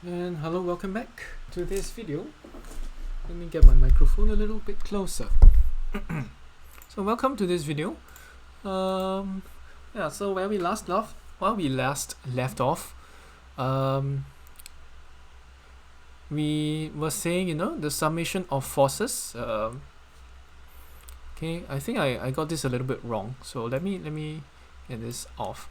And hello, welcome back to this video. Let me get my microphone a little bit closer. So welcome to this video. So where we last left off, we were saying, the summation of forces. Okay, I think I got this a little bit wrong. So let me get this off.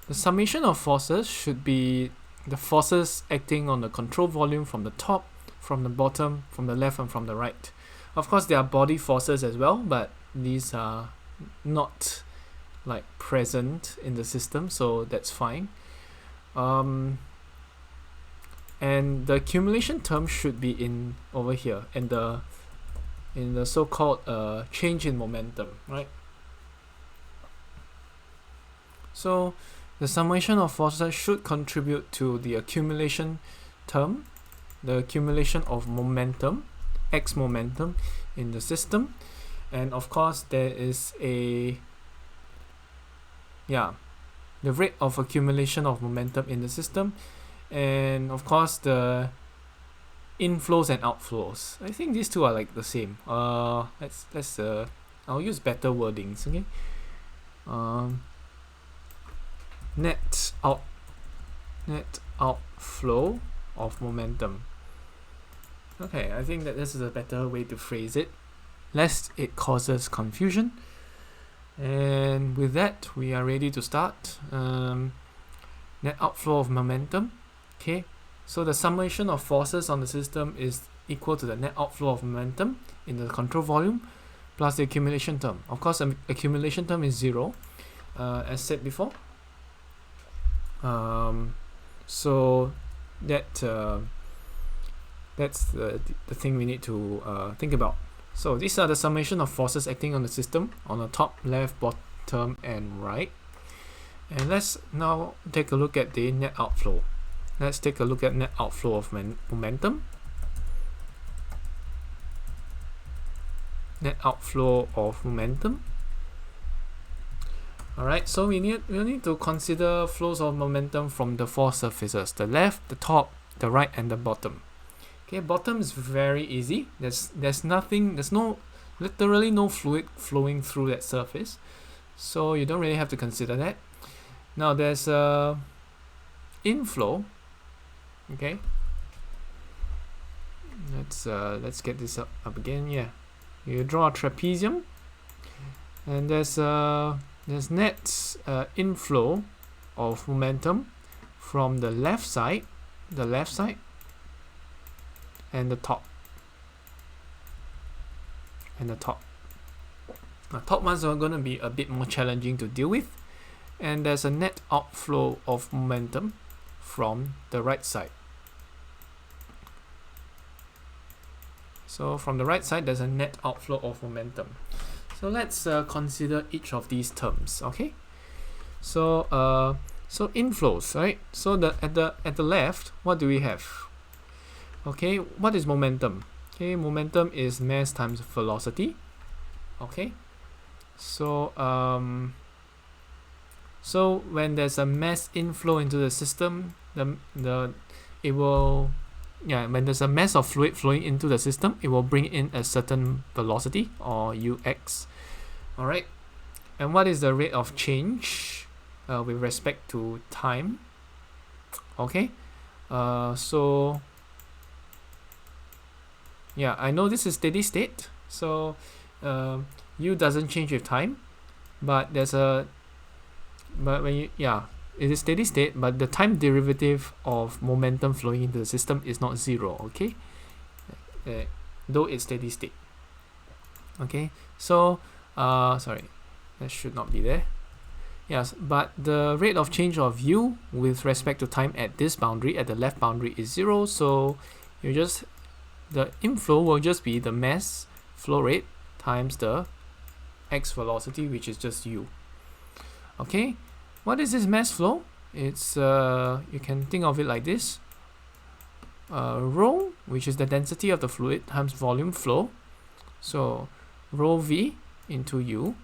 The summation of forces should be the forces acting on the control volume from the top, from the bottom, from the left, and from the right. Of course, there are body forces as well, but these are not like present in the system, so that's fine. And the accumulation term should be in over here, and in the so-called change in momentum, right? So the summation of forces should contribute to the accumulation term, the accumulation of momentum, x momentum in the system. And of course, there is the rate of accumulation of momentum in the system, and of course the inflows and outflows. I think these two are like the same. I'll use better wordings, okay? Net outflow of momentum. Okay, I think that this is a better way to phrase it, lest it causes confusion. And with that, we are ready to start. Net outflow of momentum. Okay, so the summation of forces on the system is equal to the net outflow of momentum in the control volume plus the accumulation term. Of course, accumulation term is 0, as said before. So that's the thing we need to think about. So these are the summation of forces acting on the system on the top, left, bottom, and right. And let's now take a look at the net outflow. Let's take a look at net outflow of momentum. Net outflow of momentum. Alright, so we need to consider flows of momentum from the four surfaces: the left, the top, the right, and the bottom. Okay, bottom is very easy. There's literally no fluid flowing through that surface, so you don't really have to consider that. Now there's a inflow. Okay, let's get this up again. Yeah, you draw a trapezium, and there's net inflow of momentum from the left side, and the top. The top ones are going to be a bit more challenging to deal with. And there's a net outflow of momentum from the right side. So from the right side, there's a net outflow of momentum. So let's consider each of these terms. Okay. So inflows, right? So at the left, what do we have? Okay, what is momentum? Okay, momentum is mass times velocity. Okay. So so when there's a mass inflow into the system, when there's a mass of fluid flowing into the system, it will bring in a certain velocity, or ux. Alright, and what is the rate of change with respect to time? Okay, so yeah, I know this is steady state, so u doesn't change with time, but it is steady state, but the time derivative of momentum flowing into the system is not 0, okay? Though it's steady state. Okay, so sorry, that should not be there. Yes, but the rate of change of u with respect to time at this boundary, at the left boundary, is 0, so the inflow will just be the mass flow rate times the x velocity, which is just u. Okay, what is this mass flow? It's you can think of it like this: rho, which is the density of the fluid, times volume flow. So rho v into u.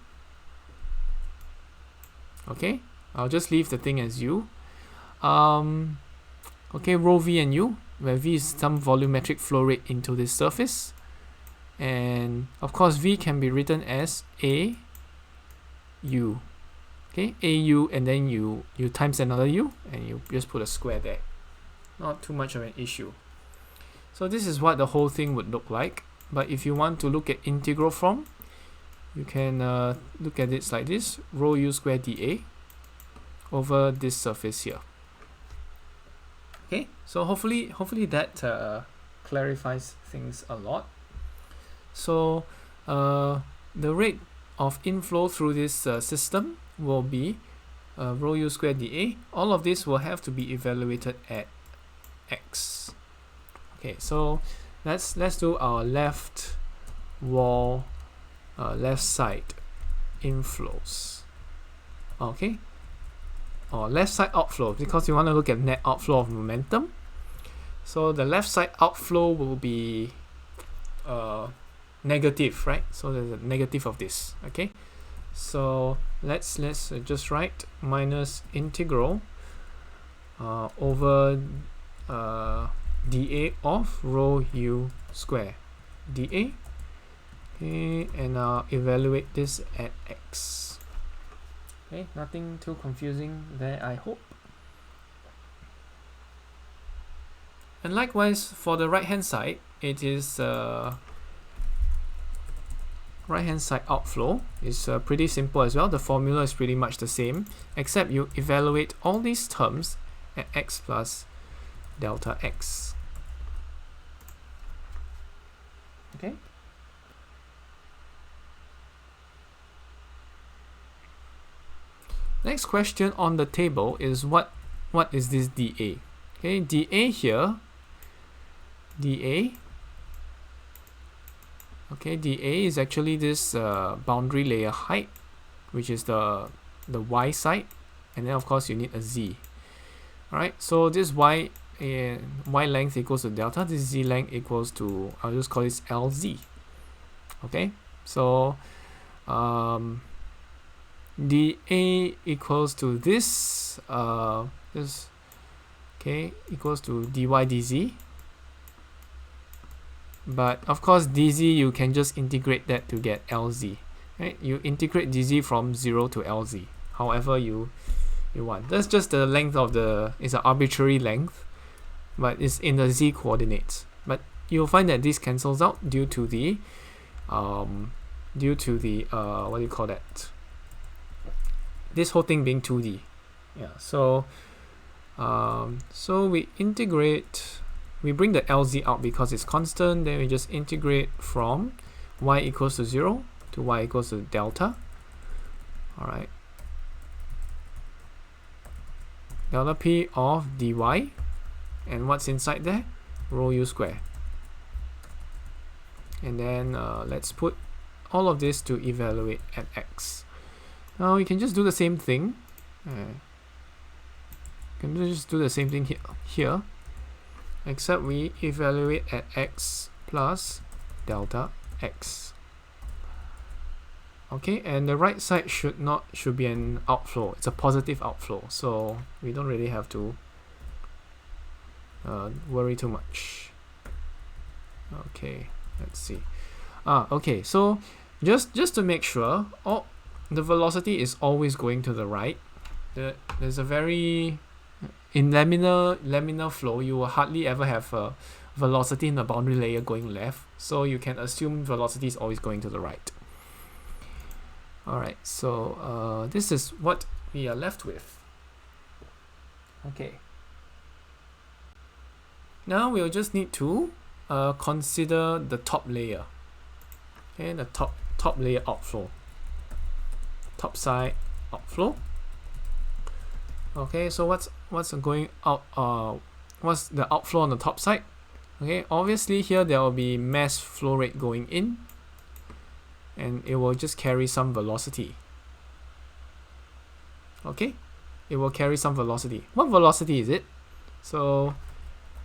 Okay, I'll just leave the thing as u. Okay, rho v and u, where v is some volumetric flow rate into this surface. And of course v can be written as a u. Okay, au, and then you times another u, and you just put a square there. Not too much of an issue. So this is what the whole thing would look like. But if you want to look at integral form, you can look at it like this: rho u square dA over this surface here. Okay, so hopefully that clarifies things a lot. So the rate of inflow through this system will be rho u square dA. All of this will have to be evaluated at x. Okay, so let's do our left wall, left side inflows. Okay, or left side outflow, because you want to look at net outflow of momentum. So the left side outflow will be negative, right? So there's a negative of this. Okay, so let's just write minus integral over dA of rho u square dA. Okay, and evaluate this at x. Okay, nothing too confusing there, I hope. And likewise for the right hand side, it is right hand side outflow is pretty simple as well. The formula is pretty much the same, except you evaluate all these terms at x plus delta x. Okay. Next question on the table is what is this dA? Okay, dA here, dA. Okay, dA is actually this boundary layer height, which is the y side, and then of course you need a z. All right, so this y length equals to delta. This z length equals to, I'll just call this LZ. Okay, so dA equals to this okay, equals to dy dz. But of course dz, you can just integrate that to get lz. Right? You integrate dz from 0 to lz, however you want. That's just the length of it's an arbitrary length, but it's in the z coordinates. But you'll find that this cancels out due to the what do you call that? This whole thing being 2D. Yeah. So so we integrate. We bring the LZ out because it's constant, then we just integrate from y equals to 0 to y equals to delta. Alright. Delta P of dy. And what's inside there? Rho u square. And then let's put all of this to evaluate at x. Now we can just do the same thing. Here. Except we evaluate at x plus delta x. Okay, and the right side should be an outflow. It's a positive outflow, so we don't really have to worry too much. Okay, let's see. Okay, so just to make sure, the velocity is always going to the right. There's a very in laminar flow, you will hardly ever have a velocity in the boundary layer going left, so you can assume velocity is always going to the right. Alright, so this is what we are left with. Okay. Now we'll just need to consider the top layer. Okay, the top layer outflow. Top side outflow. Okay, so what's going out? What's the outflow on the top side? Okay, obviously here there will be mass flow rate going in, and it will just carry some velocity. Okay, it will carry some velocity. What velocity is it? So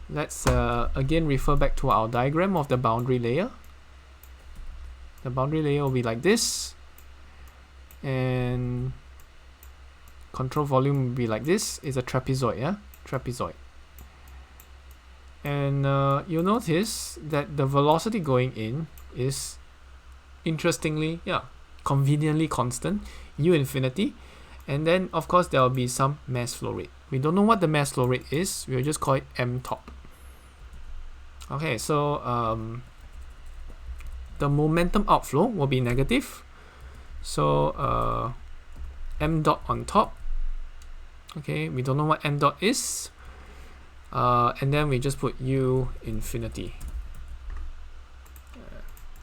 let's again refer back to our diagram of the boundary layer. The boundary layer will be like this, and control volume will be like this. It's a trapezoid, yeah? Trapezoid. And you'll notice that the velocity going in is interestingly, conveniently constant, u infinity. And then of course there will be some mass flow rate. We don't know what the mass flow rate is, we'll just call it m top. Okay, so the momentum outflow will be negative. So m dot on top. Okay, we don't know what m dot is. And then we just put u infinity.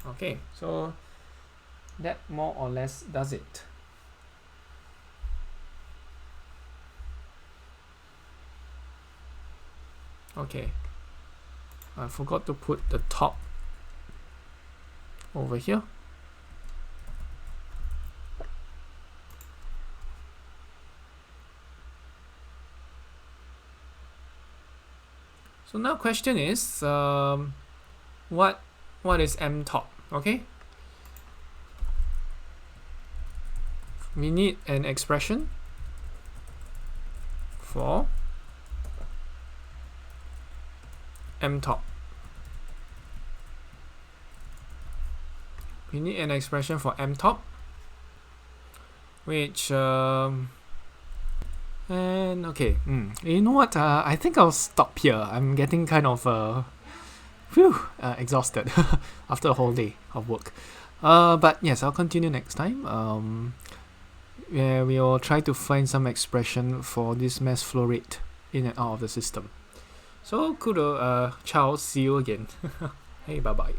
Okay, so that more or less does it. Okay, I forgot to put the top over here. So now question is, what is m top? Okay, we need an expression for m top. We need an expression for m top, which and okay, you know what? I think I'll stop here. I'm getting kind of exhausted after a whole day of work. But yes, I'll continue next time. Where we'll try to find some expression for this mass flow rate in and out of the system. So kudo, ciao, see you again. Hey, bye bye.